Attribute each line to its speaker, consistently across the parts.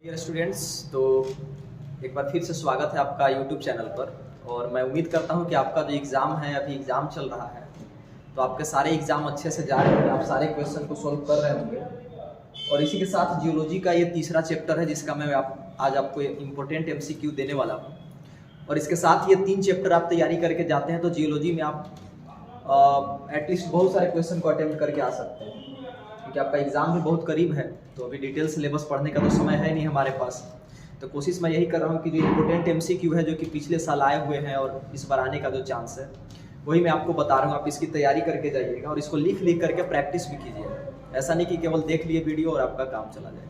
Speaker 1: Dear students, तो एक बार फिर से स्वागत है आपका यूट्यूब चैनल पर। और मैं उम्मीद करता हूं कि आपका जो एग्ज़ाम है, अभी एग्ज़ाम चल रहा है, तो आपके सारे एग्ज़ाम अच्छे से जा रहे होंगे, आप सारे क्वेश्चन को सॉल्व कर रहे होंगे। और इसी के साथ जियोलॉजी का ये तीसरा चैप्टर है जिसका मैं आज आपको इम्पोर्टेंट एमसीक्यू देने वाला हूँ। और इसके साथ ये 3 चैप्टर आप तैयारी करके जाते हैं तो जियोलॉजी में आप एटलीस्ट बहुत सारे क्वेश्चन को अटेम्प्ट करके आ सकते हैं, क्योंकि आपका एग्ज़ाम भी बहुत करीब है। तो अभी डिटेल सिलेबस पढ़ने का तो समय है नहीं हमारे पास। तो कोशिश मैं यही कर रहा हूँ कि जो इम्पोर्टेंट एमसीक्यू है, जो कि पिछले साल आए हुए हैं और इस बार आने का जो चांस है, वही मैं आपको बता रहा हूँ। आप इसकी तैयारी करके जाइएगा और इसको लिख करके प्रैक्टिस भी कीजिएगा। ऐसा नहीं कि केवल देख लिए वीडियो और आपका काम चला जाए,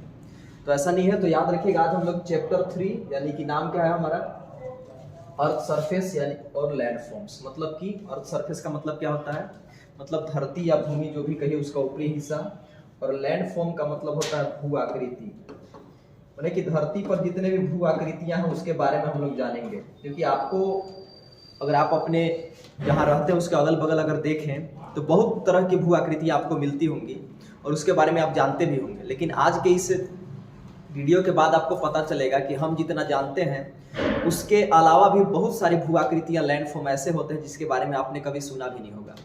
Speaker 1: तो ऐसा नहीं है। तो याद रखिएगा, आज हम लोग चैप्टर 3 यानी कि नाम क्या है हमारा, अर्थ सरफेस यानी और लैंड फॉर्म्स। मतलब कि अर्थ सरफेस का मतलब क्या होता है, मतलब धरती या भूमि जो भी कहिए उसका ऊपरी हिस्सा। और लैंड फॉर्म का मतलब होता है भू आकृति, माने कि धरती पर जितने भी भू आकृतियां हैं उसके बारे में हम लोग जानेंगे। क्योंकि आपको, अगर आप अपने जहाँ रहते हैं उसके अगल बगल अगर देखें तो बहुत तरह की भू आकृतियां आपको मिलती होंगी और उसके बारे में आप जानते भी होंगे। लेकिन आज के इस वीडियो के बाद आपको पता चलेगा कि हम जितना जानते हैं उसके अलावा भी बहुत सारी भू आकृतियाँ, लैंड फॉर्म ऐसे होते हैं जिसके बारे में आपने कभी सुना भी नहीं होगा।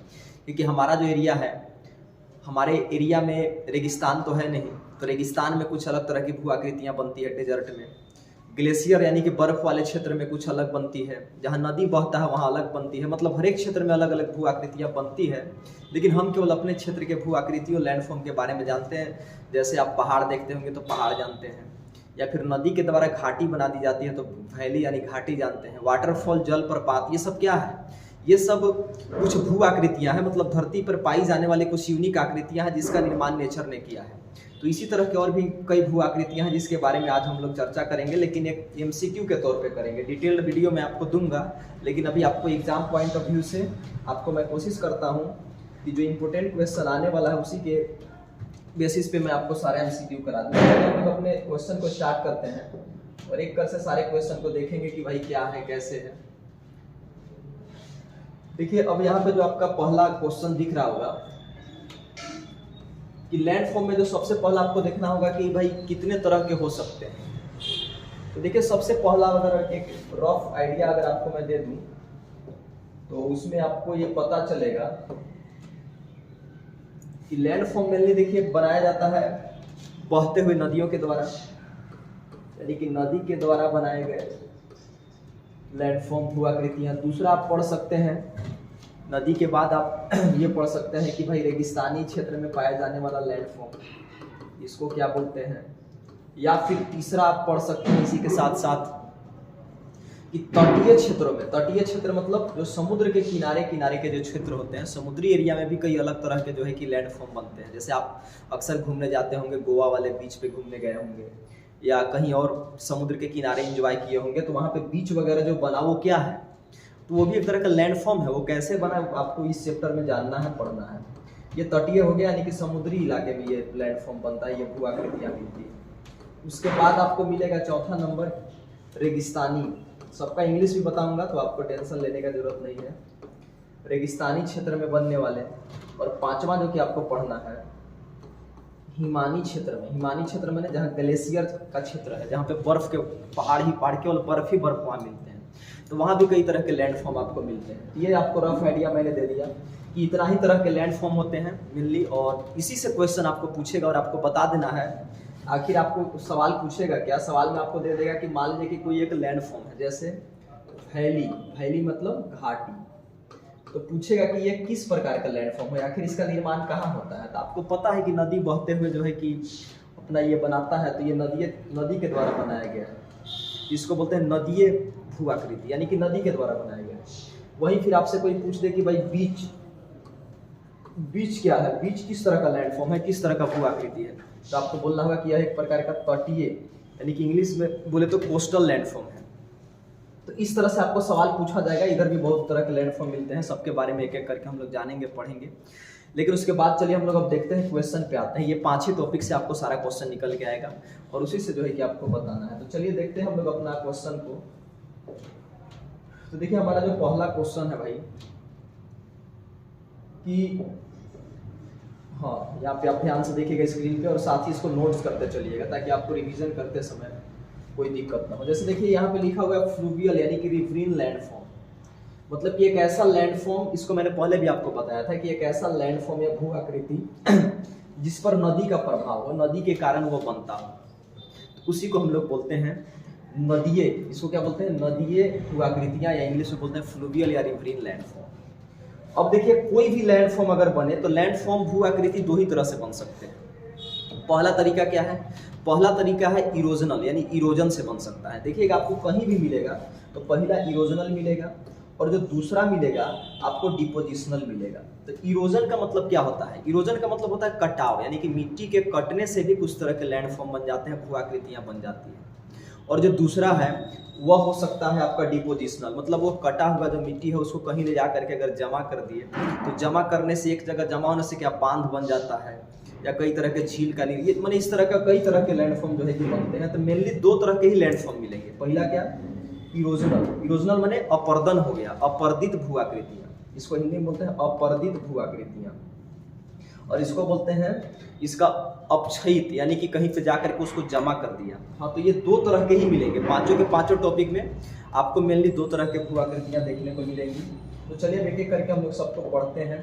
Speaker 1: क्योंकि हमारा जो एरिया है, हमारे एरिया में रेगिस्तान तो है नहीं, तो रेगिस्तान में कुछ अलग तरह की भू आकृतियाँ बनती है। डेजर्ट में ग्लेशियर यानी कि बर्फ वाले क्षेत्र में कुछ अलग बनती है, जहाँ नदी बहता है वहाँ अलग बनती है। मतलब हर एक क्षेत्र में अलग अलग भू आकृतियाँ बनती है। लेकिन हम केवल अपने क्षेत्र के भू आकृतियों, लैंड फॉर्म के बारे में जानते हैं। जैसे आप पहाड़ देखते होंगे तो पहाड़ जानते हैं, या फिर नदी के द्वारा घाटी बना दी जाती है तो वैली यानी घाटी जानते हैं। वाटरफॉल, जल प्रपात, ये सब क्या है, ये सब कुछ भू आकृतियाँ हैं। मतलब धरती पर पाई जाने वाली कुछ यूनिक आकृतियाँ हैं जिसका निर्माण नेचर ने किया है। तो इसी तरह के और भी कई भू आकृतियाँ हैं जिसके बारे में आज हम लोग चर्चा करेंगे, लेकिन एक एमसीक्यू के तौर पे करेंगे। डिटेल्ड वीडियो मैं आपको दूंगा, लेकिन अभी आपको एग्जाम पॉइंट ऑफ व्यू से आपको मैं कोशिश करता हूँ कि जो इम्पोर्टेंट क्वेश्चन आने वाला है उसी के बेसिस पे मैं आपको सारे एमसीक्यू करा दूँगा। हम लोग अपने क्वेश्चन को स्टार्ट करते हैं और एक कर से सारे क्वेश्चन को देखेंगे कि भाई क्या है, कैसे है। देखिए, अब यहाँ पे जो आपका पहला क्वेश्चन दिख रहा होगा कि लैंड फॉर्म में जो सबसे पहला आपको देखना होगा कि भाई कितने तरह के हो सकते हैं। तो देखिए, सबसे पहला अगर एक रफ आइडिया अगर आपको मैं दे दूं तो उसमें आपको ये पता चलेगा कि लैंड फॉर्म मेनली देखिए बनाया जाता है बहते हुए नदियों के द्वारा, यानी कि नदी के द्वारा बनाए गए लैंड फॉर्म भू आकृतियाँ। दूसरा आप पढ़ सकते हैं, नदी के बाद आप ये पढ़ सकते हैं कि भाई रेगिस्तानी क्षेत्र में पाया जाने वाला लैंड फॉर्म, इसको क्या बोलते हैं। या फिर तीसरा आप पढ़ सकते हैं इसी के साथ साथ कि तटीय क्षेत्रों में, तटीय क्षेत्र मतलब जो समुद्र के किनारे किनारे के जो क्षेत्र होते हैं, समुद्री एरिया में भी कई अलग तरह के जो है कि लैंड फॉर्म बनते हैं। जैसे आप अक्सर घूमने जाते होंगे, गोवा वाले बीच पे घूमने गए होंगे या कहीं और समुद्र के किनारे एंजॉय किए होंगे, तो वहाँ पे बीच वगैरह जो बना वो क्या है, तो वो भी एक तरह का लैंड फॉर्म है। वो कैसे बना आपको इस चैप्टर में जानना है, पढ़ना है। ये तटीय हो गया, यानी कि समुद्री इलाके में ये लैंड फॉर्म बनता है, ये भू आकृतियाँ मिलती है। उसके बाद आपको मिलेगा चौथा नंबर रेगिस्तानी। सबका इंग्लिश भी बताऊंगा तो आपको टेंशन लेने का जरूरत नहीं है। रेगिस्तानी क्षेत्र में बनने वाले। और पांचवा जो कि आपको पढ़ना है हिमानी क्षेत्र में। हिमानी क्षेत्र में जहाँ ग्लेशियर का क्षेत्र है, जहाँ पे बर्फ के पहाड़ ही पहाड़, केवल बर्फ ही बर्फ वहाँ मिलते हैं, तो वहाँ भी कई तरह के लैंड फॉर्म आपको मिलते हैं। ये आपको रफ आइडिया मैंने दे दिया कि इतना ही तरह के लैंड फॉर्म होते हैं मेनली, और इसी से क्वेश्चन आपको पूछेगा और आपको बता देना है। आखिर आपको सवाल पूछेगा क्या, सवाल में आपको दे देगा कि मान लीजिए कि कोई एक लैंड फॉर्म है, जैसे वैली, वैली मतलब घाटी, तो पूछेगा कि ये किस प्रकार का लैंड फॉर्म है, आखिर इसका निर्माण कहाँ होता है। तो आपको पता है कि नदी बहते हुए जो है कि अपना ये बनाता है, तो ये नदी के द्वारा बनाया गया है। इसको बोलते हैं नदीय भू आकृति, यानी कि नदी के द्वारा बनाया गया है। वहीं फिर आपसे कोई पूछ दे कि भाई बीच, बीच क्या है, बीच किस तरह का लैंड फॉर्म है, किस तरह का भू आकृति है, तो आपको बोलना होगा कि यह एक प्रकार का तटीय, यानी कि इंग्लिश में बोले तो कोस्टल लैंड फॉर्म है। तो इस तरह से आपको सवाल पूछा जाएगा। इधर भी बहुत तरह के लैंड फॉर्म मिलते हैं, सबके बारे में एक एक करके हम लोग जानेंगे, पढ़ेंगे। लेकिन उसके बाद चलिए हम लोग अब देखते हैं क्वेश्चन पे आते हैं। ये 5 ही टॉपिक से आपको सारा क्वेश्चन निकल के आएगा और उसी से जो है कि आपको बताना है। तो चलिए देखते हैं हम लोग अपना क्वेश्चन को। तो देखिए, हमारा जो पहला क्वेश्चन है भाई कि हाँ, यहाँ पे आप ध्यान से देखिएगा स्क्रीन पे और साथ ही इसको नोट्स करते चलिएगा ताकि आपको रिवीजन करते समय कोई दिक्कत ना हो। जैसे देखिए यहाँ पे लिखा हुआ है फ्लूवियल यानी कि रिवरीन लैंडफॉर्म, मतलब कि एक ऐसा लैंडफॉर्म, इसको मैंने पहले भी आपको बताया था कि एक ऐसा लैंडफॉर्म या भू आकृति जिस पर नदी का प्रभाव हो, नदी के कारण वो बनता हो, तो उसी को हम लोग बोलते हैं नदीय। इसको क्या बोलते हैं? नदीय भू आकृतियां, या इंग्लिश में बोलते हैं फ्लूवियल या रिवरीन लैंडफॉर्म। अब देखिए कोई भी लैंडफॉर्म अगर बने तो लैंडफॉर्म भू आकृति दो ही तरह से बन सकते हैं। पहला तरीका क्या है? पहला तरीका है इरोजनल, यानी इरोजन से बन सकता है। देखिएगा आपको कहीं भी मिलेगा तो पहला इरोजनल मिलेगा और जो दूसरा मिलेगा आपको डिपोजिशनल मिलेगा। तो इरोजन का मतलब क्या होता है? इरोजन का मतलब होता है कटाव, यानी कि मिट्टी के कटने से भी कुछ तरह के लैंडफॉर्म बन जाते हैं, भू आकृतियां बन जाती हैं। और जो दूसरा है वह हो सकता है आपका डिपोजिशनल, मतलब वो कटा हुआ जो मिट्टी है उसको कहीं ले जा करके अगर जमा कर दिए तो जमा करने से, एक जगह जमा होने से क्या बांध बन जाता है, या कई तरह के झील का ये मैंने इस तरह का कई तरह के लैंडफॉर्म जो है कि बनते हैं। तो मेनली दो तरह के ही लैंडफॉर्म मिलेंगे। पहला क्या? इरोजनल। इरोजनल माने अपर्दन हो गया, अपर्दित भू आकृतियां, इसको हिंदी में बोलते हैं अपर्दित भू आकृतियां। और इसको बोलते हैं इसका अपक्षयित, यानी कि कहीं पे जाकर के उसको जमा कर दिया। हाँ, तो ये दो तरह के ही मिलेंगे। पांचों के पांचों टॉपिक में आपको मेनली दो तरह के भू आकृतियां देखने को मिलेंगी। तो चलिए एक एक करके हम लोग सबको पढ़ते हैं।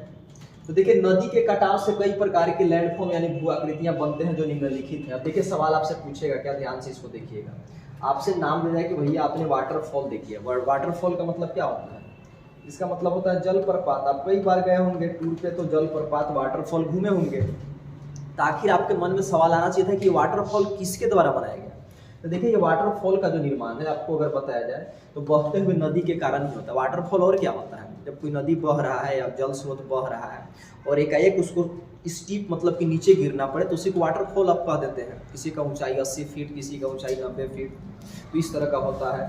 Speaker 1: तो देखिए नदी के कटाव से कई प्रकार के लैंडफॉर्म यानी भू आकृतियां बनते हैं जो निम्नलिखित हैं। अब देखिए सवाल आपसे पूछेगा, क्या ध्यान से इसको देखिएगा। आपसे नाम ले जाए कि भैया आपने वाटरफॉल देखी है। वाटरफॉल का मतलब क्या होता है? इसका मतलब होता है जलप्रपात। आप कई बार गए होंगे टूर पे तो जलप्रपात, वाटरफॉल घूमे होंगे, तो आखिर आपके मन में सवाल आना चाहिए था कि वाटरफॉल किसके द्वारा बनाया गया। तो देखिए ये वाटरफॉल का जो निर्माण है आपको अगर बताया जाए तो बहते हुए नदी के कारण ही होता है। वाटरफॉल और क्या होता है? जब कोई नदी बह रहा है या जल स्रोत बह रहा है और एकाएक उसको स्टीप मतलब कि नीचे गिरना पड़े तो उसी को वाटरफॉल आप कह देते हैं। किसी का ऊंचाई 80 फीट, किसी का ऊंचाई 90 फीट, तो इस तरह का होता है।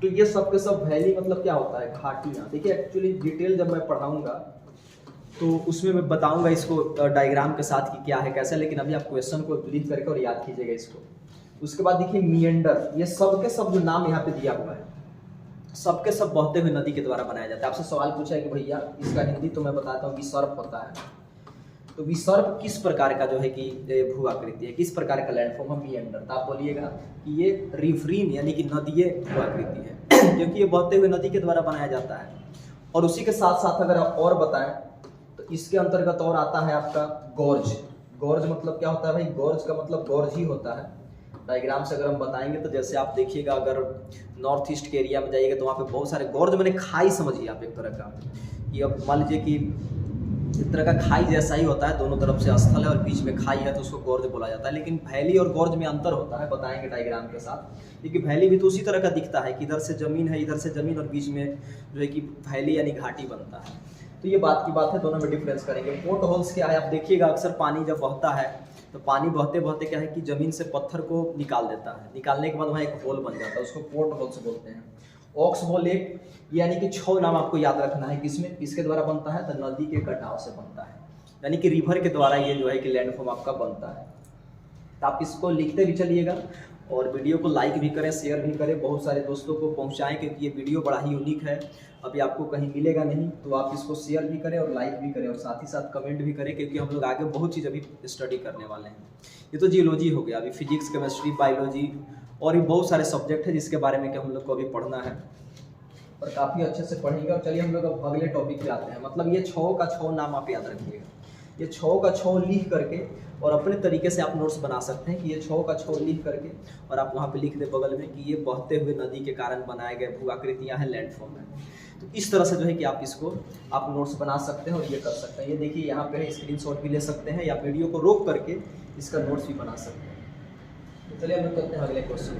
Speaker 1: तो ये सब के सब वैली मतलब क्या होता है? घाटियाँ। देखिए एक्चुअली डिटेल जब मैं पढ़ाऊँगा तो उसमें मैं बताऊंगा इसको डायग्राम के साथ कि क्या है कैसे, लेकिन अभी आप क्वेश्चन को लिख करके और याद कीजिएगा इसको। उसके बाद देखिए मिएंडर, ये सब के सब जो नाम यहाँ पे दिया हुआ है सबके सब बहते हुए नदी के द्वारा बनाया जाता है। आपसे सवाल पूछा है कि भैया इसका हिंदी तो मैं बताता हूँ विसर्प होता है। तो विसर्प किस प्रकार का जो है कि भू आकृति है, किस प्रकार का लैंडफॉर्म है? मिएंडर। तो आप बोलिएगा कि ये रिवरीन यानी कि नदीय भू आकृति है क्योंकि ये बहते हुए नदी के द्वारा बनाया जाता है। और उसी के साथ साथ अगर आप और बताएं तो इसके अंतर्गत और आता है आपका गॉर्ज। गॉर्ज मतलब क्या होता है भाई? गॉर्ज का मतलब गॉर्ज ही होता है। डायग्राम से अगर हम बताएंगे तो जैसे आप देखिएगा, अगर नॉर्थ ईस्ट के एरिया में जाइएगा तो वहाँ पे बहुत सारे गॉर्ज, मैंने खाई समझिए आप एक तरह का, कि अब मान लीजिए कि एक तरह का खाई जैसा ही होता है, दोनों तरफ से स्थल है और बीच में खाई है तो उसको गॉर्ज बोला जाता है। लेकिन वैली और गॉर्ज में अंतर होता है, बताएंगे डायग्राम के साथ। क्योंकि वैली भी तो उसी तरह का दिखता है कि इधर से जमीन है, इधर से जमीन, और बीच में जो है कि वैली यानी घाटी बनता है। तो ये बात की बात है, दोनों में डिफरेंस करेंगे। पोर्ट होल्स क्या है? आप देखिएगा अक्सर पानी जब बहता है तो पानी बहते बहते क्या है कि जमीन से पत्थर को निकाल देता है, निकालने के बाद वहाँ एक होल बन जाता है, उसको पोर्ट होल्स बोलते हैं। ऑक्स होल एक, यानी कि 6 नाम आपको याद रखना है। किसमें, किसके द्वारा बनता है? तो नदी के कटाव से बनता है, यानी कि रिवर के द्वारा ये जो है कि लैंडफॉर्म आपका बनता है। तो आप इसको लिखते भी चलिएगा और वीडियो को लाइक भी करें, शेयर भी करें, बहुत सारे दोस्तों को पहुंचाएं, क्योंकि ये वीडियो बड़ा ही यूनिक है, अभी आपको कहीं मिलेगा नहीं। तो आप इसको शेयर भी करें और लाइक भी करें और साथ ही साथ कमेंट भी करें, क्योंकि हम लोग आगे बहुत चीज़ अभी स्टडी करने वाले हैं। ये तो जियोलॉजी हो गया, अभी फिजिक्स, केमिस्ट्री, बायोलॉजी और भी बहुत सारे सब्जेक्ट है जिसके बारे में कि हम लोग को अभी पढ़ना है और काफ़ी अच्छे से पढ़ेंगे। और चलिए हम लोग अब अगले टॉपिक पे आते हैं। मतलब ये 6 का 6 नाम आप याद रखिएगा। ये 6 का 6 लिख करके और अपने तरीके से आप नोट्स बना सकते हैं कि ये 6 का 6 लिख करके और आप वहाँ पे लिख दें बगल में कि ये बहते हुए नदी के कारण बनाए गए भू आकृतियाँ हैं, लैंडफॉर्म है। तो इस तरह से जो है कि आप इसको आप नोट्स बना सकते हैं और ये कर सकते हैं। ये देखिए यहाँ पे स्क्रीनशॉट भी ले सकते हैं या वीडियो को रोक करके इसका नोट्स भी बना सकते हैं। तो चलिए हम लोग करते हैं अगले क्वेश्चन।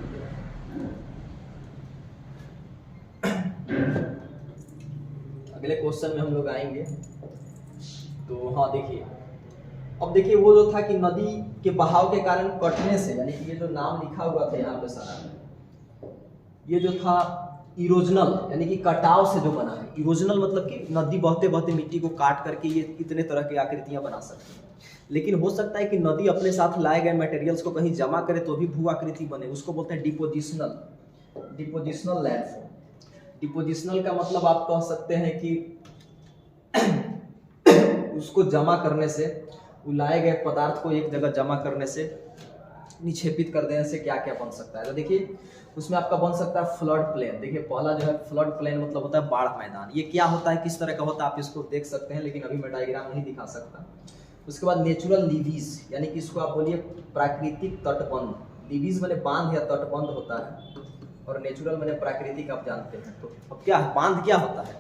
Speaker 1: अगले क्वेश्चन में हम लोग आएंगे। तो हाँ देखिए, अब देखिए वो जो था कि नदी के बहाव के कारण कटने से, यानी कि ये जो नाम लिखा हुआ था यहाँ पे सारा, ये जो था इरोजनल यानी कि कटाव से जो बना है। इरोजनल मतलब कि नदी बहते बहते मिट्टी को काट करके ये इतने तरह की आकृतियां बना सकती है। लेकिन हो सकता है कि नदी अपने साथ लाए गए मटेरियल्स को कहीं जमा करे तो भी भू आकृति बने, उसको बोलते हैं डिपोजिशनल, डिपोजिशनल लैंडफॉर्म। डिपोजिशनल का मतलब आप कह सकते हैं कि उसको जमा करने से लाए गए पदार्थ को एक जगह जमा करने से, निक्षेपित कर देने से क्या क्या बन सकता है। तो देखिए उसमें आपका बन सकता है फ्लड प्लेन। देखिए पहला जो है फ्लड प्लेन मतलब होता है बाढ़ मैदान। ये क्या होता है, किस तरह का होता है, आप इसको देख सकते हैं, लेकिन अभी मैं डायग्राम नहीं दिखा सकता। उसके बाद नेचुरल लीवीज, यानी कि इसको आप बोलिए प्राकृतिक तटबंध। लीवीज मैंने बांध या तटबंध होता है, और नेचुरल मैंने प्राकृतिक, आप जानते हैं। तो अब क्या है, बांध क्या होता है,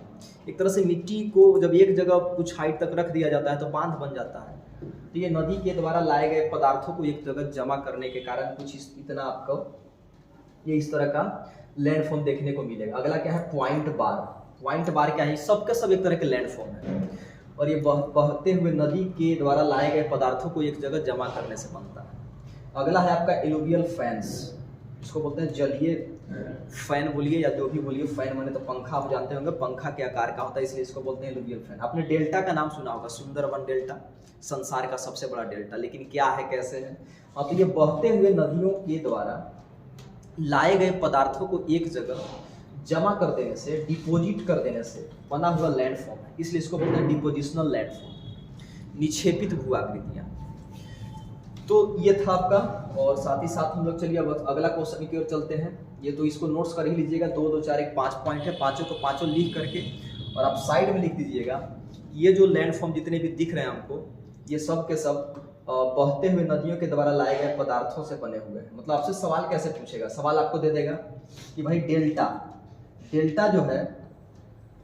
Speaker 1: एक तरह से मिट्टी को जब एक जगह कुछ हाइट तक रख दिया जाता है तो बांध बन जाता है। तो ये नदी के द्वारा लाए गए पदार्थों को एक जगह जमा करने के कारण कुछ इतना आपको ये इस तरह का लैंडफॉर्म देखने को मिलेगा। अगला क्या है, पॉइंट बार। पॉइंट बार क्या है, सबके सब एक तरह के लैंडफॉर्म है, और ये बहते हुए नदी के द्वारा लाए गए पदार्थों को एक जगह जमा करने से बनता है। अगला है आपका एलुवियल फैंस, इसको बोलते हैं जलीय फैन बोलिए या जो भी बोलिए, फैन माने तो पंखा, आप जानते होंगे पंखा के आकार का होता है, इसलिए इसको बोलते हैं एलुवियल फैन। आपने डेल्टा का नाम सुना होगा, सुंदरबन डेल्टा संसार का सबसे बड़ा डेल्टा, लेकिन क्या है, कैसे है। तो ये बहते हुए नदियों के द्वारा लाए गए पदार्थों को एक जगह जमा कर देने से, डिपोजिट कर देने से बना हुआ लैंडफॉर्म है, इसलिए इसको बोलते हैं डिपोजिशनल लैंडफॉर्म, निक्षेपित भू आकृतियां। तो ये था आपका, और साथ ही साथ हम लोग चलिए अब अगला क्वेश्चन की ओर चलते हैं। ये तो इसको नोट्स कर ही लीजिएगा, 2 2 4 1 5 पॉइंट है, पांचों को पांचों लिख करके और आप साइड में लिख दीजिएगा। ये जो लैंडफॉर्म जितने भी दिख रहे हैं हमको, ये सब के सब बहते हुए नदियों के द्वारा लाए गए पदार्थों से बने हुए हैं। मतलब आपसे सवाल कैसे पूछेगा, सवाल आपको दे देगा कि भाई डेल्टा जो है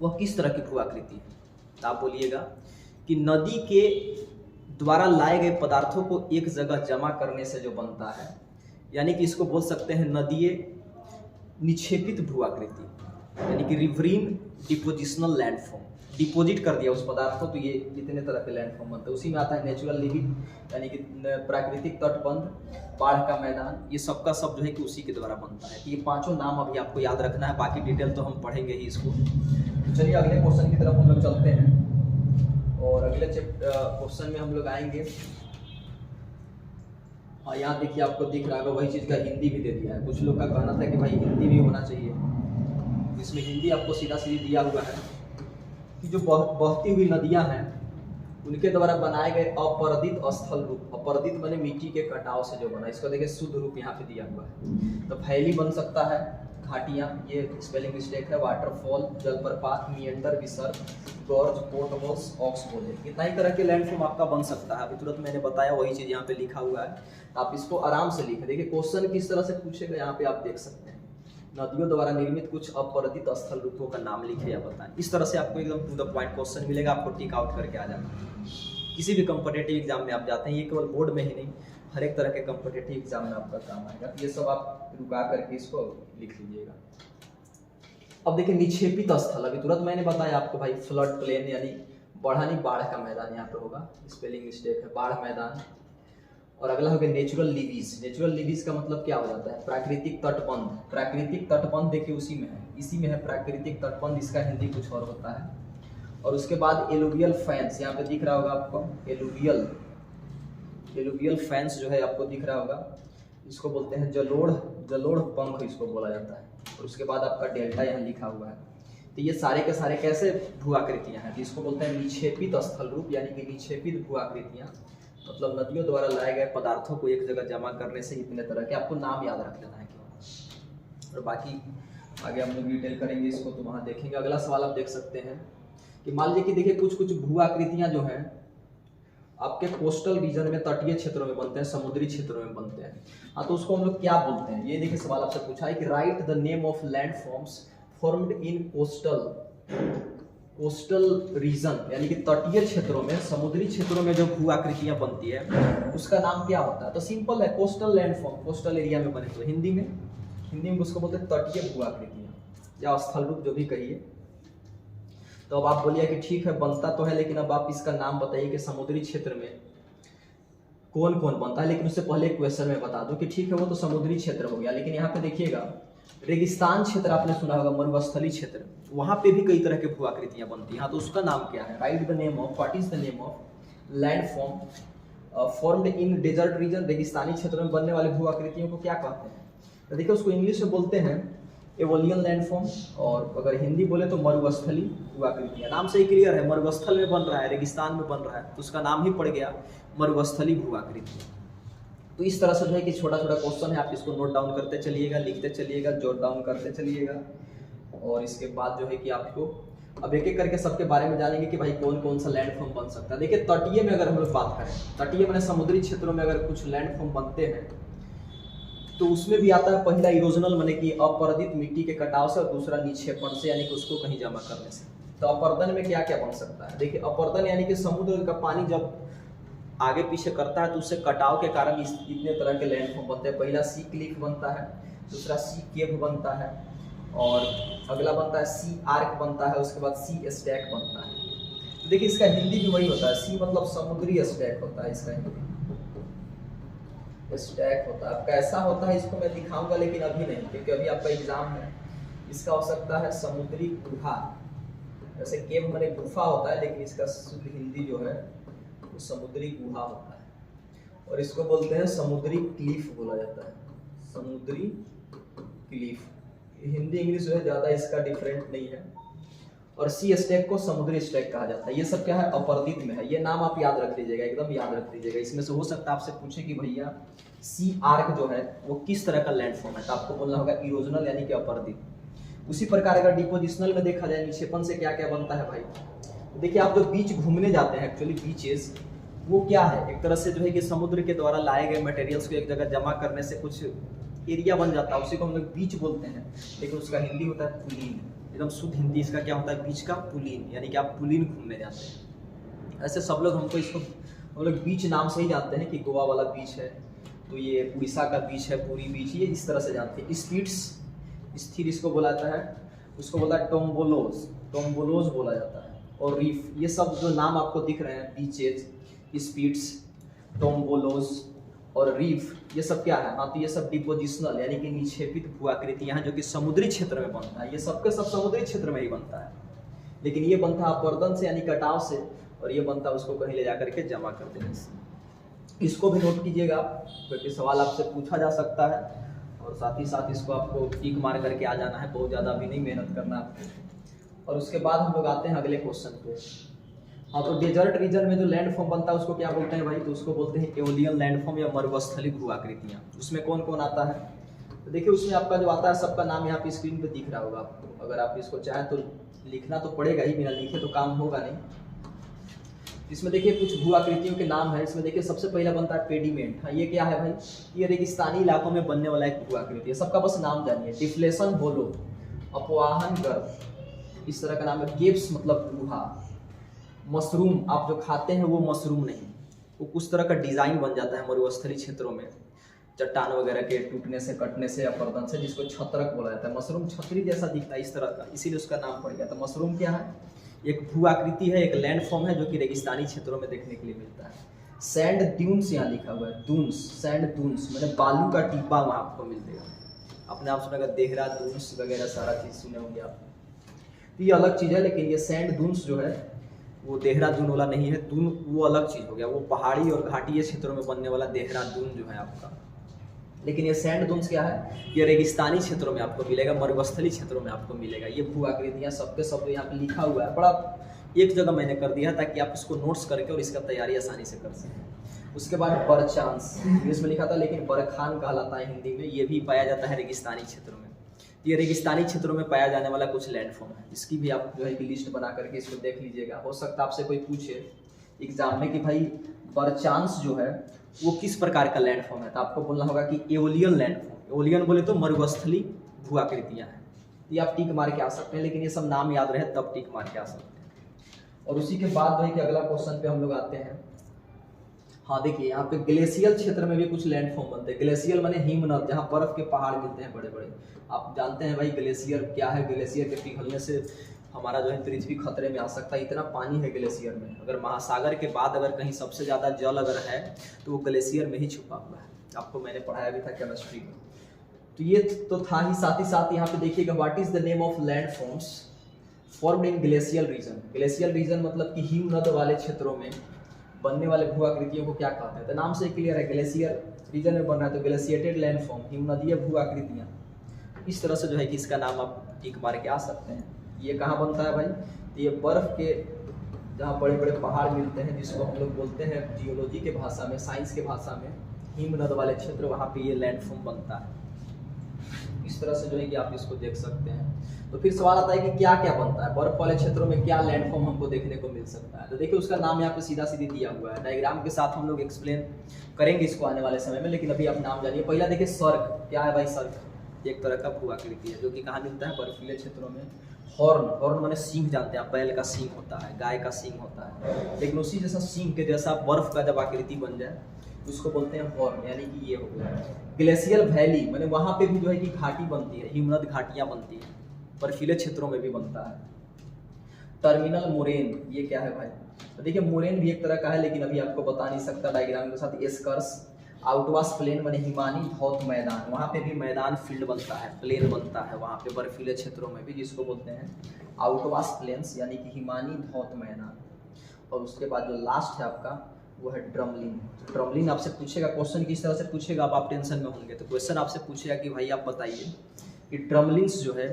Speaker 1: वह किस तरह की भू आकृति है। तो आप बोलिएगा कि नदी के द्वारा लाए गए पदार्थों को एक जगह जमा करने से जो बनता है, यानी कि इसको बोल सकते हैं नदीय निक्षेपित भू आकृति, यानी कि रिवरीन डिपोजिशनल लैंडफॉर्म। डिपोजिट कर दिया उस पदार्थ को, तो ये इतने तरह के लैंडफॉर्म बनते हैं। उसी में आता है नेचुरल लिविंग, यानी कि प्राकृतिक तटबंध, बाढ़ का मैदान, ये सबका सब जो है कि उसी के द्वारा बनता है। तो ये पांचों नाम अभी आपको याद रखना है, बाकी डिटेल तो हम पढ़ेंगे ही इसको। तो चलिए अगले क्वेश्चन की तरफ हम लोग चलते हैं, और अगले क्वेश्चन में हम लोग आएंगे। हाँ, यहाँ देखिए आपको दिख रहा है, वही चीज़ का हिंदी भी दे दिया है। कुछ लोग का कहना था कि भाई हिंदी भी होना चाहिए, इसमें हिंदी आपको सीधा सीधी दिया हुआ है कि जो बहती हुई नदियां हैं उनके द्वारा बनाए गए अपरदित स्थल रूप। अपरदित माने मिट्टी के कटाव से जो बना, इसको देखिए शुद्ध रूप यहाँ पे दिया हुआ है। तो फैली बन सकता है, घाटियाँ, ये स्पेलिंग मिस्टेक है, वाटरफॉल, जलप्रपात, मिएंडर, विसर्ग, गॉर्ज, पोर्टहोल्स, ऑक्सबोले, इतना ही तरह के लैंडफॉर्म आपका बन सकता है। अभी तुरंत मैंने बताया वही चीज़ यहाँ पे लिखा हुआ है, आप इसको आराम से लिखें। देखिए क्वेश्चन किस तरह से पूछेगा यहाँ पे आप देख सकते हैं। नदियों द्वारा निर्मित कुछ अपरदित स्थल रूपों का नाम लिखे या बताएं। इस तरह से आपको एकदम टू द पॉइंट क्वेश्चन मिलेगा, आपको टिक आउट करके आ जाना है। किसी भी कॉम्पिटिटिव एग्जाम में आप जाते हैं, ये केवल बोर्ड में ही नहीं, हर एक तरह के कॉम्पिटिटिव एग्जाम में आपका काम आएगा। ये सब आप रुका करके इसको लिख लीजिएगा। अब देखिए निक्षेपित स्थल, अभी तुरंत मैंने बताया आपको भाई फ्लड प्लेन, यानी बढ़ानी, बाढ़ का मैदान यहाँ पे होगा, स्पेलिंग मिस्टेक है, बाढ़ मैदान। और अगला हो गया नेचुरल लिवीज। नेचुरल लिवीज का मतलब क्या हो जाता है, प्राकृतिक तटबंध। प्राकृतिक तटबंध देखिए उसी में है, इसी में है प्राकृतिक तटबंध, इसका हिंदी कुछ और होता है। और उसके बाद एलुवियल फैंस, यहाँ पे दिख रहा होगा आपको, एलुवियल फैंस जो है आपको दिख रहा होगा, इसको बोलते हैं जलोढ़ पंख इसको बोला जाता है। और उसके बाद आपका डेल्टा यहाँ लिखा हुआ है। तो ये सारे के सारे कैसे भू आकृतियाँ हैं, इसको बोलते हैं निक्षेपित स्थल रूप, यानी कि निक्षेपित भू आकृतियाँ। मतलब नदियों द्वारा लाए गए पदार्थों को एक जगह जमा करने से इतने तरह के, आपको नाम याद रख लेना है केवल, और बाकी आगे हम लोग डिटेल करेंगे इसको, तो वहाँ देखेंगे। अगला सवाल आप देख सकते हैं कि मान लीजिए कि देखिए कुछ भू आकृतियाँ जो हैं आपके कोस्टल रीजन में, तटीय क्षेत्रों में बनते हैं, समुद्री क्षेत्रों में बनते हैं। हाँ, तो उसको हम लोग क्या बोलते हैं, ये देखिए सवाल आपसे पूछा है कि right the name of landforms formed in coastal region, यानी कि तटीय क्षेत्रों में, समुद्री क्षेत्रों में जो भू आकृतियां बनती है उसका नाम क्या होता है। तो सिंपल है, कोस्टल लैंडफॉर्म, कोस्टल एरिया में बने हुए। हिंदी में उसको बोलते हैं तटीय भू आकृतियां या स्थल रूप, जो भी कहिए। तो अब आप बोलिए कि ठीक है बनता तो है, लेकिन अब आप इसका नाम बताइए कि समुद्री क्षेत्र में कौन कौन बनता है। लेकिन उससे पहले क्वेश्चन में बता दूं कि ठीक है वो तो समुद्री क्षेत्र हो गया, लेकिन यहाँ पे देखिएगा रेगिस्तान क्षेत्र आपने सुना होगा, मरुस्थली क्षेत्र, वहां पे भी कई तरह के भू आकृतियां बनती हैं। तो उसका नाम क्या है, write the name of, what is the name of landform formed in desert region. रेगिस्तानी क्षेत्रों में बनने वाले भू आकृतियों को क्या कहते हैं। तो देखिए उसको इंग्लिश में बोलते हैं एवोलियन लैंडफॉर्म, और अगर हिंदी बोले तो मरुस्थली भूआकृतियाँ। नाम से ही क्लियर है, मरुस्थल में बन रहा है, रेगिस्तान में बन रहा है, तो उसका नाम ही पड़ गया मरुस्थली भूआकृतियाँ। तो इस तरह से जो है कि छोटा छोटा क्वेश्चन है, आप इसको नोट डाउन करते चलिएगा, लिखते चलिएगा, जॉट डाउन करते चलिएगा। और इसके बाद जो है कि आपको अब एक एक करके सबके बारे में जानेंगे कि भाई कौन कौन सा लैंडफॉर्म बन सकता है। देखिए तटीय में अगर हम लोग बात करें, तटीय मैंने समुद्री क्षेत्रों में अगर कुछ लैंडफॉर्म बनते हैं तो उसमें भी आता है पहला इरोजनल, माने कि अपरदित मिट्टी के कटाव से, और दूसरा निक्षेपण से, यानी कि उसको कहीं जमा करने से। तो अपरदन में क्या क्या बन सकता है? देखिए अपरदन यानी कि समुद्र का पानी जब आगे पीछे करता है तो उससे कटाव के कारण इतने तरह के लैंडफॉर्म बनते हैं। पहला सी क्लिफ बनता है, दूसरा सी केव बनता है, और अगला बनता है सी आर्क बनता है, उसके बाद सी स्टैक बनता है। देखिए इसका हिंदी भी वही होता है, सी मतलब समुद्री स्टैक होता है, इसका हिंदी स्टैक होता है। अब कैसा होता है इसको मैं दिखाऊंगा, लेकिन अभी नहीं, क्योंकि अभी आपका एग्जाम है। इसका हो सकता है समुद्री गुहा, जैसे केव माने गुफा होता है, लेकिन इसका शुद्ध हिंदी जो है वो समुद्री गुहा होता है। और इसको बोलते हैं समुद्री क्लिफ बोला जाता है, समुद्री क्लिफ। हिंदी इंग्लिश जो है ज़्यादा इसका डिफरेंट नहीं है। और सी स्टैक को समुद्री स्टैक कहा जाता है। ये सब क्या है? अपरदित में है। ये नाम आप याद रख लीजिएगा, एकदम याद रख लीजिएगा। इसमें से हो सकता है आपसे पूछे कि भैया सी आर्क जो है वो किस तरह का लैंडफॉर्म है, तो आपको बोलना होगा इरोजनल यानी कि अपरदित। उसी प्रकार अगर डिपोजिशनल में देखा जाए, निक्षेपण से क्या क्या बनता है भाई? देखिए आप जो बीच घूमने जाते हैं, एक्चुअली बीचेस वो क्या है? एक तरह से जो है कि समुद्र के द्वारा लाए गए मटेरियल्स को एक जगह जमा करने से कुछ एरिया बन जाता है, उसी को हम लोग बीच बोलते हैं, लेकिन उसका हिंदी होता है पुलीन। एकदम शुद्ध हिंदी इसका क्या होता है? बीच का पुलीन, यानी कि आप पुलीन घूमने जाते हैं। ऐसे सब लोग हमको इसको हम लोग बीच नाम से ही जानते हैं कि गोवा वाला बीच है, तो ये उड़ीसा का बीच है, पूरी बीच, ये इस तरह से जानते हैं। स्पीड्स, स्थिर इसको बोला जाता है, उसको बोला है टोम्बोलोज, टोम्बोलोज बोला जाता है। और रीफ, ये सब जो नाम आपको दिख रहे हैं, बीचेज, स्पीड्स, टोम्बोलोज और रीफ, ये सब क्या है? हाँ, तो ये सब डिपोजिशनल यानी कि निक्षेपित भूआकृतियां हैं जो कि समुद्री क्षेत्र में बनता है। ये सबके सब समुद्री क्षेत्र में ही बनता है, लेकिन ये बनता है अपरदन से यानी कटाव से, और ये बनता है उसको कहीं ले जाकर के जमा कर देने से। इसको भी नोट कीजिएगा, क्योंकि सवाल आपसे पूछा जा सकता है, और साथ ही साथ इसको आपको टिक मार करके आ जाना है, बहुत ज़्यादा भी नहीं मेहनत करना आपको। और उसके बाद हम लोग आते हैं अगले क्वेश्चन पे। हाँ, तो डेजर्ट रीजन में जो लैंडफॉर्म बनता है उसको क्या बोलते हैं भाई? तो उसको बोलते हैं एओलियन लैंडफॉर्म या मरुस्थली भूआकृतियाँ। उसमें कौन कौन आता है? तो देखिए उसमें आपका जो आता है सबका नाम यहाँ पे स्क्रीन पे दिख रहा होगा आपको। अगर आप इसको चाहें तो लिखना तो पड़ेगा ही, बिना लिखे तो काम होगा नहीं। इसमें देखिए कुछ भूआकृतियों के नाम है। इसमें देखिए सबसे पहला बनता है पेडिमेंट। हाँ, ये क्या है भाई? ये रेगिस्तानी इलाकों में बनने वाला एक भूआकृति है, सबका बस नाम जानिए। डिफ्लेशन होलो, अपवाहन गर्भ, इस तरह का नाम है। केव्स मतलब गुहा। मशरूम, आप जो खाते हैं वो मशरूम नहीं, वो कुछ तरह का डिजाइन बन जाता है मरुस्थली क्षेत्रों में, चट्टान वगैरह के टूटने से, कटने से, अपरदन से, जिसको छत्रक बोला जाता है। मशरूम छतरी जैसा दिखता है इस तरह का, इसीलिए उसका नाम पड़ गया। तो मशरूम क्या है? एक भूआकृति है, एक लैंडफॉर्म है जो कि रेगिस्तानी क्षेत्रों में देखने के लिए मिलता है। सैंड ड्यून्स यहाँ लिखा हुआ है, दून्स, सैंड दून्स मैंने बालू का टिब्बा वहाँ आपको मिल जाएगा। अपने आप सुनेगा देहरादून्स वगैरह सारा चीज़ सुने होंगे आप। तो ये अलग चीज़ है, लेकिन ये सैंड दून्स जो है वो देहरादून वाला नहीं है। दून वो अलग चीज़ हो गया, वो पहाड़ी और घाटीय क्षेत्रों में बनने वाला देहरादून जो है आपका। लेकिन ये सैंड दून्स क्या है? ये रेगिस्तानी क्षेत्रों में आपको मिलेगा, मरुस्थली क्षेत्रों में आपको मिलेगा। ये भूआकृतियाँ सबके सब यहाँ पे लिखा हुआ है, बड़ा एक जगह मैंने कर दिया ताकि आप इसको नोट्स करके और इसका तैयारी आसानी से कर सकें। उसके बाद बरचांस, इंग्लिश में लिखा था लेकिन बरखान कहलाता है हिंदी में। ये भी पाया जाता है रेगिस्तानी क्षेत्रों में। ये रेगिस्तानी क्षेत्रों में पाया जाने वाला कुछ लैंडफॉर्म है, इसकी भी आप जो है कि लिस्ट बना करके इसको देख लीजिएगा। हो सकता है आपसे कोई पूछे एग्जाम में कि भाई बरचांस जो है वो किस प्रकार का लैंडफॉर्म है, तो आपको बोलना होगा कि एओलियन लैंडफॉर्म। एओलियन बोले तो मरुस्थली भूआकृतियाँ हैं। ये आप टिक मार के आ सकते हैं, लेकिन ये सब नाम याद रहे तब टिक मार के आ सकते हैं। और उसी के बाद जो है कि अगला क्वेश्चन पे हम लोग आते हैं। हाँ देखिए यहाँ पे ग्लेशियल क्षेत्र में भी कुछ लैंडफॉर्म बनते हैं। ग्लेशियल माने हिमनद, जहाँ बर्फ के पहाड़ मिलते हैं बड़े बड़े। आप जानते हैं भाई ग्लेशियर क्या है? ग्लेशियर के पिघलने से हमारा जो है पृथ्वी खतरे में आ सकता है, इतना पानी है ग्लेशियर में। अगर महासागर के बाद अगर कहीं सबसे ज़्यादा जल अगर है तो वो ग्लेशियर में ही छुपा हुआ है। आपको मैंने पढ़ाया भी था केमिस्ट्री में। तो ये तो था ही, साथ यहाँ पे देखिएगा what is the name of landforms formed in glacial region. Glacial region मतलब कि हिमनद वाले क्षेत्रों में बनने वाले भूआकृतियों को क्या कहते हैं? तो नाम से क्लियर है, ग्लेशियर रीजन में बन रहा है तो ग्लेशिएटेड लैंडफॉर्म, हिमनदीय भूआकृतियाँ। इस तरह से जो है कि इसका नाम आप टिक मार के आ सकते हैं। ये कहाँ बनता है भाई? तो ये बर्फ़ के जहाँ बड़े बड़े पहाड़ मिलते हैं, जिसको हम लोग बोलते हैं जियोलॉजी के भाषा में, साइंस के भाषा में हिमनद वाले क्षेत्र, वहाँ पे ये लैंडफॉर्म बनता है। इस तरह से जो है कि आप इसको देख सकते हैं। तो फिर सवाल आता है कि क्या क्या बनता है, बर्फ वाले क्षेत्रों में क्या लैंडफॉर्म हमको देखने को मिल सकता है। तो देखिए उसका नाम यहाँ पे सीधा सीधी दिया हुआ है, डायग्राम के साथ हम लोग एक्सप्लेन करेंगे इसको आने वाले समय में, लेकिन अभी आप नाम जानिए। पहला देखिए सर्ग, क्या है भाई सर्ग? एक तरह का भू-आकृति है जो कि कहाँ मिलता है? बर्फीले क्षेत्रों में। हॉर्न, हॉर्न माने सींग, जानते हैं आप, बैल का सींग होता है, गाय का सींग होता है, लेकिन उसी जैसा सींग के जैसा बर्फ का जब आकृति बन जाए उसको बोलते हैं हॉर्न, यानी कि ये हो गया। ग्लेशियल वैली माने वहाँ पे भी जो है कि घाटी बनती है, हिमनद घाटियाँ बनती हैं, बर्फीले क्षेत्रों में भी बनता है। टर्मिनल मोरेन, ये क्या है भाई? तो देखिए मोरेन भी एक तरह का है, लेकिन अभी आपको बता नहीं सकता डायग्राम के साथ। एस्कर्स, आउटवास प्लेन माने हिमानी धौत मैदान, वहाँ पे भी मैदान फील्ड बनता है, प्लेन बनता है वहाँ पे बर्फीले क्षेत्रों में भी, जिसको बोलते हैं आउटवास प्लेन्स, यानी कि हिमानी धौत मैदान। और उसके बाद जो लास्ट है आपका वो है ड्रमलिन। ड्रमलिन आपसे पूछेगा क्वेश्चन, किस तरह से पूछेगा आप टेंशन में होंगे। तो क्वेश्चन आपसे पूछेगा कि भाई आप बताइए कि ड्रमलिन्स जो है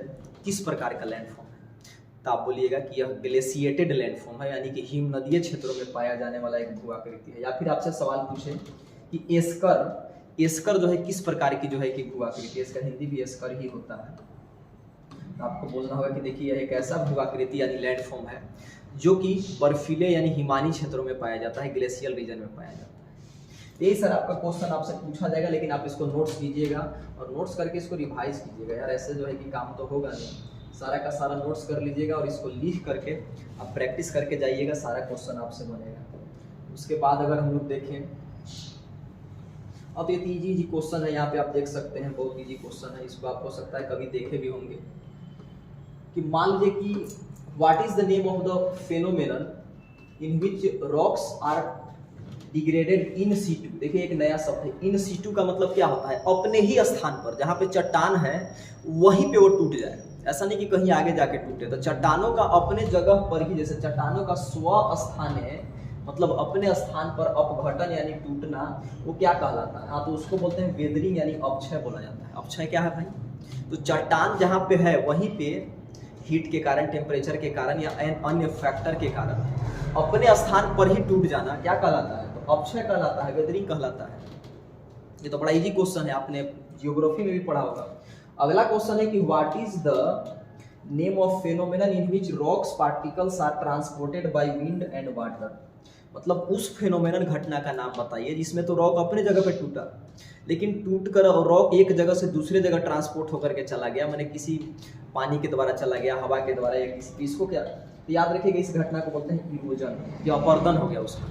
Speaker 1: किस प्रकार का लैंडफॉर्म है। तो आप बोलिएगा कि यह ग्लेशिएटेड लैंडफॉर्म है, यानी कि हिमनदीय क्षेत्रों में पाया जाने वाला एक भू आकृति है। या फिर आपसे सवाल पूछे कि एस्कर, एस्कर जो है किस प्रकार की जो है कि भू आकृति, इसका हिंदी भी एस्कर ही होता है। तो आपको बोलना होगा कि देखिए यह एक ऐसा भू आकृति यानी लैंडफॉर्म है जो कि बर्फीले यानी हिमानी क्षेत्रों में पाया जाता है, ग्लेशियल रीजन में पाया जाता है। यही सर आपका क्वेश्चन आपसे पूछा जाएगा, लेकिन आप इसको नोट्स कीजिएगा और नोट्स करके इसको रिवाइज कीजिएगा यार, ऐसे जो है कि काम तो होगा नहीं। सारा का सारा नोट्स कर लीजिएगा और इसको लिख करके आप प्रैक्टिस करके जाइएगा, सारा क्वेश्चन आपसे बनेगा। उसके बाद अगर हम लोग देखें, अब ये इजी क्वेश्चन है, यहाँ पे आप देख सकते हैं बहुत इजी क्वेश्चन है, इसको आप हो सकता है कभी देखे भी होंगे। कि मान लीजिए कि what is the name of the phenomenon in which rocks are degraded in situ. देखिए एक नया शब्द है, इन सीटू का मतलब क्या होता है? अपने ही स्थान पर, जहाँ पे चट्टान है वहीं पे वो टूट जाए, ऐसा नहीं कि कहीं आगे जाके टूटे। तो चट्टानों का अपने जगह पर ही, जैसे चट्टानों का स्व स्थान है, मतलब अपने स्थान पर अपघटन यानी टूटना, वो क्या कहलाता है? हाँ, तो उसको बोलते हैं वेदरिंग यानी अपक्षय बोला जाता है। अपक्षय क्या है भाई? तो चट्टान जहाँ पे है वहीं पे हीट के कारण, टेम्परेचर के कारण या अन्य फैक्टर के कारण अपने स्थान पर ही टूट जाना क्या कहलाता है? तो अपक्षय कहलाता है, वेदरिंग कहलाता है। ये तो बड़ा इजी क्वेश्चन है, आपने जियोग्राफी में भी पढ़ा होगा। अगला क्वेश्चन है कि what is the name of phenomenon in which rocks particles are transported by wind and water. मतलब उस फेनोमेनन घटना का नाम बताइए जिसमें तो रॉक अपने जगह पे टूटा, लेकिन टूट कर रॉक एक जगह से दूसरे जगह ट्रांसपोर्ट होकर के चला गया, माने किसी पानी के द्वारा चला गया, हवा के द्वारा, या किसी, इसको क्या, तो याद रखिएगा इस घटना को बोलते हैं इरोजन, या अपर्दन हो गया उसका,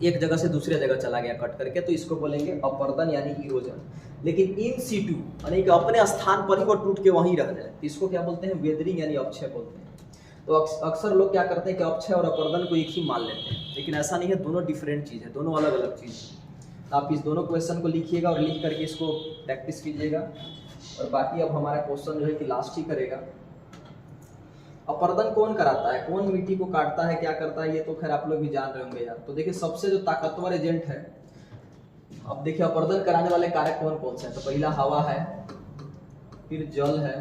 Speaker 1: एक जगह से दूसरे जगह चला गया कट करके, तो इसको बोलेंगे अपर्दन यानी इरोजन। लेकिन इन सीटू यानी कि अपने स्थान पर ही वो टूट के वहीं रह जाए, तो इसको क्या बोलते हैं? वेदरिंग यानी अपक्षय बोलते हैं। तो अक्सर लोग क्या करते हैं कि अपक्षय और अपरदन को एक ही मान लेते हैं, लेकिन ऐसा नहीं है, दोनों डिफरेंट चीज़ है, दोनों अलग अलग चीज़ है। आप इस दोनों क्वेश्चन को लिखिएगा और लिख करके इसको प्रैक्टिस कीजिएगा। और बाकी अब हमारा क्वेश्चन जो है कि लास्ट ही करेगा। अपरदन कौन कराता है, कौन मिट्टी को काटता है, क्या करता है, ये तो खैर आप लोग भी जान रहे होंगे यार। तो देखिए सबसे जो ताकतवर एजेंट है, अब देखिए अपरदन कराने वाले कारक कौन कौन से हैं। तो पहला हवा है, फिर जल है,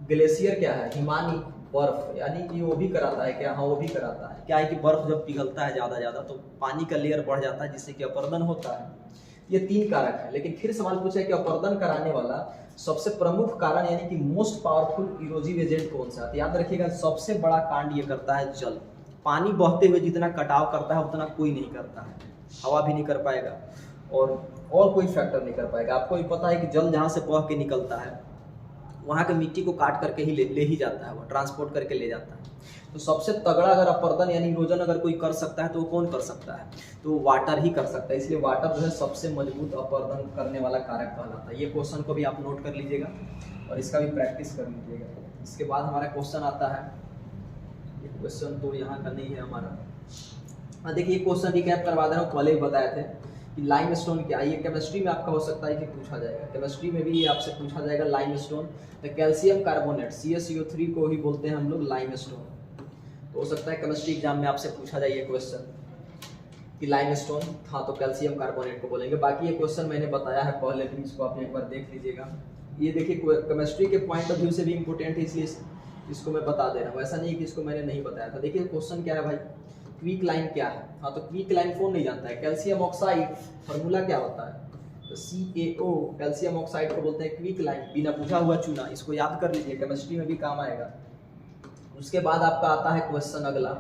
Speaker 1: ग्लेशियर क्या है, हिमानी बर्फ, यानी कि वो भी कराता है क्या? हाँ वो भी कराता है। क्या है कि बर्फ जब पिघलता है ज़्यादा तो पानी का लेयर बढ़ जाता है, जिससे कि अपरदन होता है। ये 3 कारक है। लेकिन फिर सवाल पूछा है कि अपरदन कराने वाला सबसे प्रमुख कारण यानी कि मोस्ट पावरफुल इरोजिव एजेंट कौन सा है? तो याद रखिएगा सबसे बड़ा कांड ये करता है जल। पानी बहते हुए जितना कटाव करता है उतना कोई नहीं करता है, हवा भी नहीं कर पाएगा और कोई फैक्टर नहीं कर पाएगा। आपको भी पता है कि जल जहाँ से बह के निकलता है वहाँ के मिट्टी को काट करके ही ले ही जाता है, वो ट्रांसपोर्ट करके ले जाता है। तो सबसे तगड़ा अगर अपरदन यानी इरोजन अगर कोई कर सकता है तो वो कौन कर सकता है? तो वाटर ही कर सकता है। इसलिए वाटर जो है सबसे मजबूत अपरदन करने वाला कारक कहलाता है। ये क्वेश्चन को भी आप नोट कर लीजिएगा और इसका भी प्रैक्टिस कर लीजिएगा। इसके बाद हमारा क्वेश्चन आता है, ये क्वेश्चन तो यहाँ का नहीं है हमारा। देखिए क्वेश्चन रिकैप करवा दे रहा हूँ, पहले ही बताए थे कि लाइमस्टोन क्या है। ये केमिस्ट्री में आपका हो सकता है कि पूछा जाएगा, केमिस्ट्री में भी ये आपसे पूछा जाएगा लाइमस्टोन। तो कैल्शियम कार्बोनेट CaCO3 को ही बोलते हैं हम लोग लाइमस्टोन। तो हो सकता है केमिस्ट्री एग्जाम में आपसे पूछा जाए ये क्वेश्चन कि लाइमस्टोन था तो कैल्शियम कार्बोनेट को बोलेंगे। बाकी ये क्वेश्चन मैंने बताया है पहले भी, इसको आप एक बार देख लीजिएगा। ये देखिए केमिस्ट्री के पॉइंट ऑफ व्यू से भी इम्पोर्टेंट है, इसलिए इसको मैं बता दे रहा हूँ। ऐसा नहीं है कि इसको मैंने नहीं बताया था। देखिए क्वेश्चन क्या है भाई, क्विक लाइन क्या है। हाँ तो क्विक लाइन कौन नहीं जानता है, कैल्शियम ऑक्साइड फार्मूला क्या होता है, तो CaO कैल्शियम ऑक्साइड को बोलते हैं क्विक लाइन, बिना बुझा हुआ चूना। इसको याद कर लीजिए, केमिस्ट्री में भी काम आएगा। उसके बाद आपका आता है क्वेश्चन अगला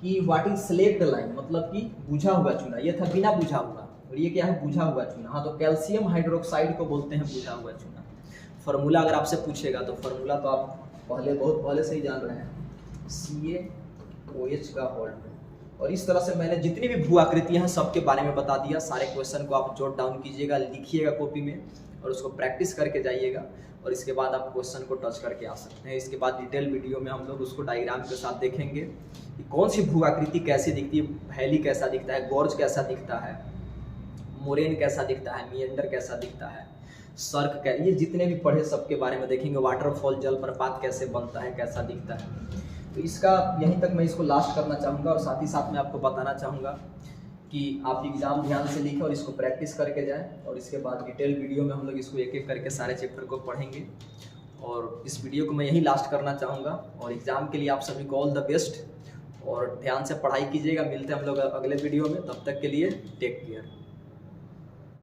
Speaker 1: कि व्हाट इज स्लेक्ड लाइन, मतलब कि बुझा हुआ चूना। ये था बिना बुझा हुआ, और ये क्या है, बुझा हुआ चूना। हाँ तो कैल्शियम हाइड्रोक्साइड को बोलते हैं बुझा हुआ चूना। फार्मूला अगर आपसे पूछेगा तो फार्मूला तो आप बहुत पहले से ही जान रहे हैं, CaOH का होल्ड। और इस तरह से मैंने जितनी भी भू आकृतियां हैं सबके बारे में बता दिया। सारे क्वेश्चन को आप जॉट डाउन कीजिएगा, लिखिएगा कॉपी में, और उसको प्रैक्टिस करके जाइएगा। और इसके बाद आप क्वेश्चन को टच करके आ सकते हैं। इसके बाद डिटेल वीडियो में हम लोग उसको डायग्राम के साथ देखेंगे कि कौन सी भू आकृति कैसी दिखती है, वैली कैसा दिखता है, गॉर्ज कैसा दिखता है, मोरेन कैसा दिखता है, मिएंडर कैसा दिखता है, सर्क क्या, ये जितने भी पढ़े सबके बारे में देखेंगे। वाटरफॉल जलप्रपात कैसे बनता है, कैसा दिखता है। तो इसका यहीं तक मैं इसको लास्ट करना चाहूँगा, और साथ ही साथ मैं आपको बताना चाहूँगा कि आप एग्ज़ाम ध्यान से लिखें और इसको प्रैक्टिस करके जाएं। और इसके बाद डिटेल वीडियो में हम लोग इसको एक एक करके सारे चैप्टर को पढ़ेंगे। और इस वीडियो को मैं यहीं लास्ट करना चाहूँगा। और एग्ज़ाम के लिए आप सभी को ऑल द बेस्ट, और ध्यान से पढ़ाई कीजिएगा। मिलते हैं हम लोग अगले वीडियो में, तब तक के लिए टेक केयर।